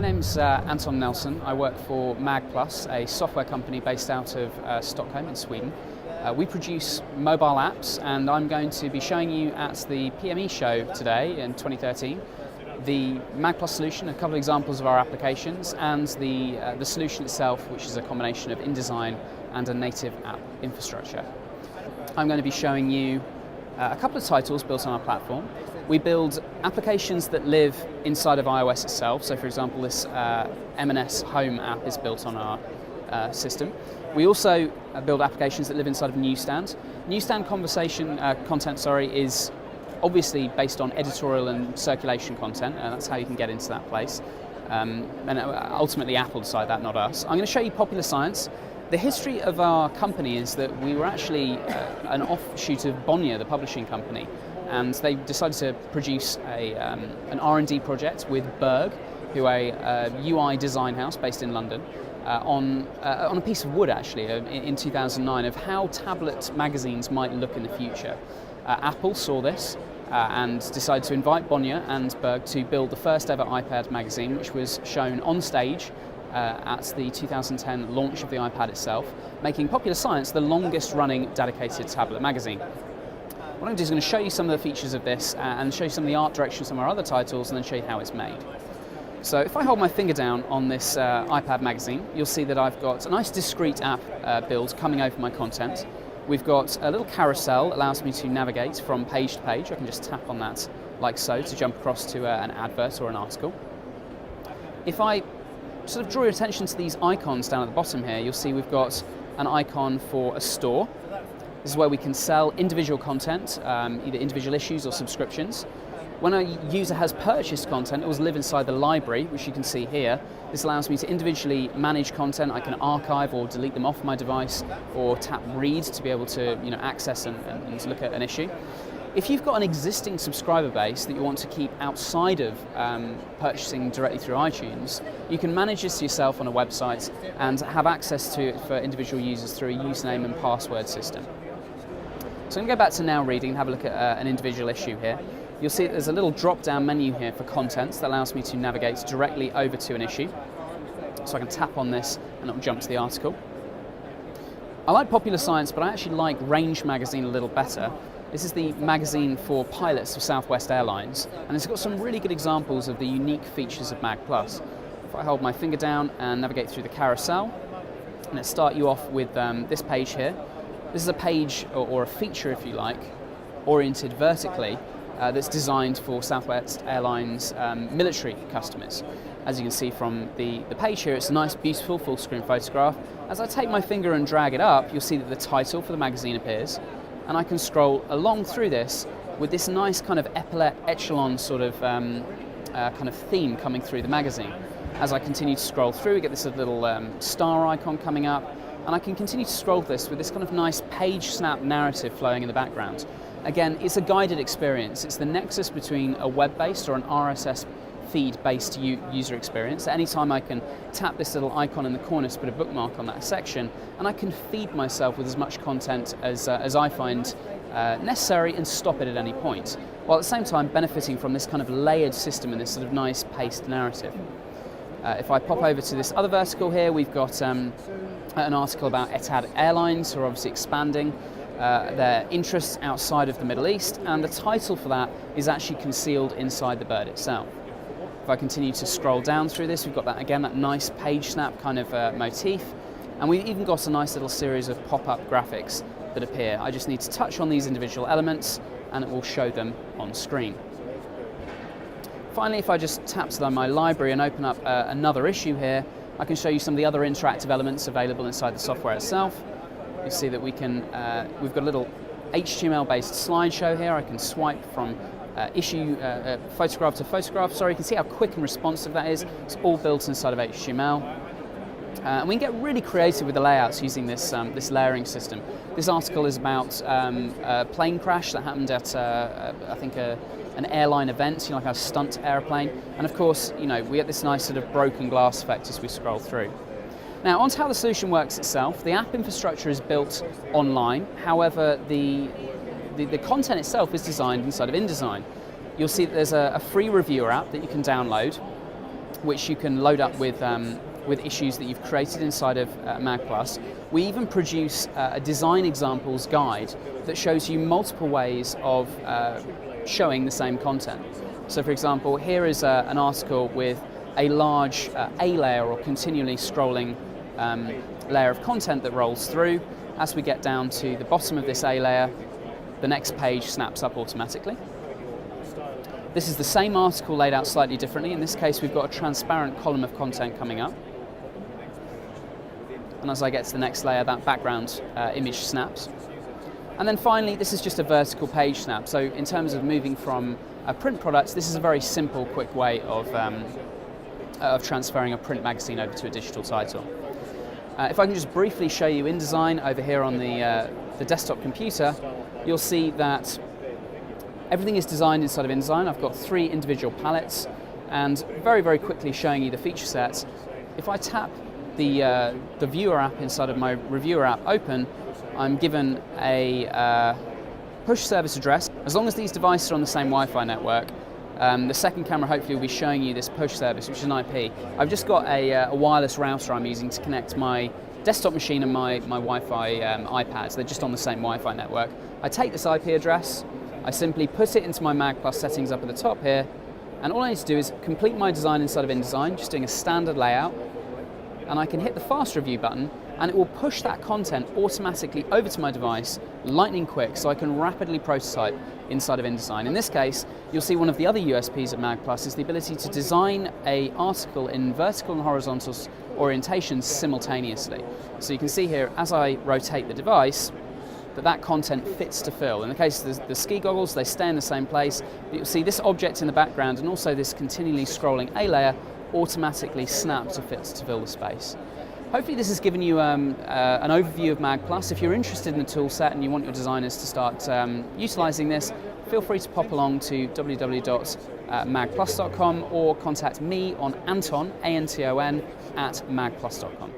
name's Anton Nelson. I work for Magplus, a software company based out of Stockholm in Sweden. We produce mobile apps, and I'm going to be showing you at the PME show today in 2013 the Magplus solution, a couple of examples of our applications, and the solution itself, which is a combination of InDesign and a native app infrastructure. I'm going to be showing you a couple of titles built on our platform. We build applications that live inside of iOS itself. So for example, this M&S Home app is built on our system. We also build applications that live inside of Newsstand. Newsstand content is obviously based on editorial and circulation content, and that's how you can get into that place. And ultimately Apple decide that, not us. I'm going to show you Popular Science. The history of our company is that we were actually an offshoot of Bonnier, the publishing company, and they decided to produce an R&D project with Berg, who are a UI design house based in London, on a piece of wood actually in 2009 of how tablet magazines might look in the future. Apple saw this and decided to invite Bonnier and Berg to build the first ever iPad magazine, which was shown on stage at the 2010 launch of the iPad itself, making Popular Science the longest running dedicated tablet magazine. What I'm going to do is going to show you some of the features of this and show you some of the art direction of some of our other titles, and then show you how it's made. So if I hold my finger down on this iPad magazine, you'll see that I've got a nice discrete app build coming over my content. We've got a little carousel that allows me to navigate from page to page. I can just tap on that like so to jump across to an advert or an article. If I sort of draw your attention to these icons down at the bottom here, you'll see we've got an icon for a store. This is where we can sell individual content, either individual issues or subscriptions. When a user has purchased content, it will live inside the library, which you can see here. This allows me to individually manage content. I can archive or delete them off my device, or tap read to be able to access and look at an issue. If you've got an existing subscriber base that you want to keep outside of purchasing directly through iTunes, you can manage this yourself on a website and have access to it for individual users through a username and password system. So I'm going to go back to now reading and have a look at an individual issue here. You'll see that there's a little drop-down menu here for contents that allows me to navigate directly over to an issue. So I can tap on this and it will jump to the article. I like Popular Science, but I actually like Range magazine a little better. This is the magazine for pilots of Southwest Airlines, and it's got some really good examples of the unique features of Magplus. If I hold my finger down and navigate through the carousel, and let's start you off with this page here. This is a page, or a feature if you like, oriented vertically, that's designed for Southwest Airlines military customers. As you can see from the page here, it's a nice, beautiful full-screen photograph. As I take my finger and drag it up, you'll see that the title for the magazine appears, and I can scroll along through this with this nice kind of epaulette echelon sort of kind of theme coming through the magazine. As I continue to scroll through, we get this little star icon coming up, and I can continue to scroll this with this kind of nice page snap narrative flowing in the background. Again, it's a guided experience. It's the nexus between a web-based or an RSS feed-based user experience. At any time I can tap this little icon in the corner to put a bookmark on that section, and I can feed myself with as much content as I find necessary and stop it at any point, while at the same time benefiting from this kind of layered system and this sort of nice paced narrative. If I pop over to this other vertical here, we've got an article about Etihad Airlines, who are obviously expanding their interests outside of the Middle East, and the title for that is actually concealed inside the bird itself. If I continue to scroll down through this, we've got that again, that nice page snap kind of motif, and we've even got a nice little series of pop-up graphics that appear. I just need to touch on these individual elements and it will show them on screen. Finally, if I just tap to my library and open up another issue here, I can show you some of the other interactive elements available inside the software itself. You see that we've got a little HTML-based slideshow here. I can swipe from photograph to photograph. Sorry, you can see how quick and responsive that is. It's all built inside of HTML. And we can get really creative with the layouts using this layering system. This article is about a plane crash that happened at, I think, an airline event, like a stunt airplane. And of course, we get this nice sort of broken glass effect as we scroll through. Now, on to how the solution works itself. The app infrastructure is built online. However, the content itself is designed inside of InDesign. You'll see that there's a free reviewer app that you can download. which you can load up with issues that you've created inside of Magplus. We even produce a design examples guide that shows you multiple ways of showing the same content. So for example, here is an article with a large A layer or continually scrolling layer of content that rolls through. As we get down to the bottom of this A layer, the next page snaps up automatically. This is the same article laid out slightly differently. In this case, we've got a transparent column of content coming up. And as I get to the next layer, that background image snaps. And then finally, this is just a vertical page snap. So in terms of moving from a print product, this is a very simple, quick way of transferring a print magazine over to a digital title. If I can just briefly show you InDesign over here on the desktop computer, you'll see that everything is designed inside of InDesign. I've got 3 individual palettes, and very, very quickly showing you the feature set. If I tap the viewer app inside of my reviewer app open, I'm given a push service address. As long as these devices are on the same Wi-Fi network, the second camera hopefully will be showing you this push service, which is an IP. I've just got a wireless router I'm using to connect my desktop machine and my Wi-Fi iPads. They're just on the same Wi-Fi network. I take this IP address, I simply put it into my Magplus settings up at the top here, and all I need to do is complete my design inside of InDesign, just doing a standard layout, and I can hit the fast review button, and it will push that content automatically over to my device, lightning quick, so I can rapidly prototype inside of InDesign. In this case, you'll see one of the other USPs of Magplus is the ability to design an article in vertical and horizontal orientations simultaneously. So you can see here, as I rotate the device, that content fits to fill. In the case of the ski goggles, they stay in the same place, but you'll see this object in the background and also this continually scrolling A layer automatically snap to fill the space. Hopefully this has given you an overview of Magplus. If you're interested in the tool set and you want your designers to start utilising this, feel free to pop along to www.magplus.com or contact me on Anton, A-N-T-O-N, @magplus.com.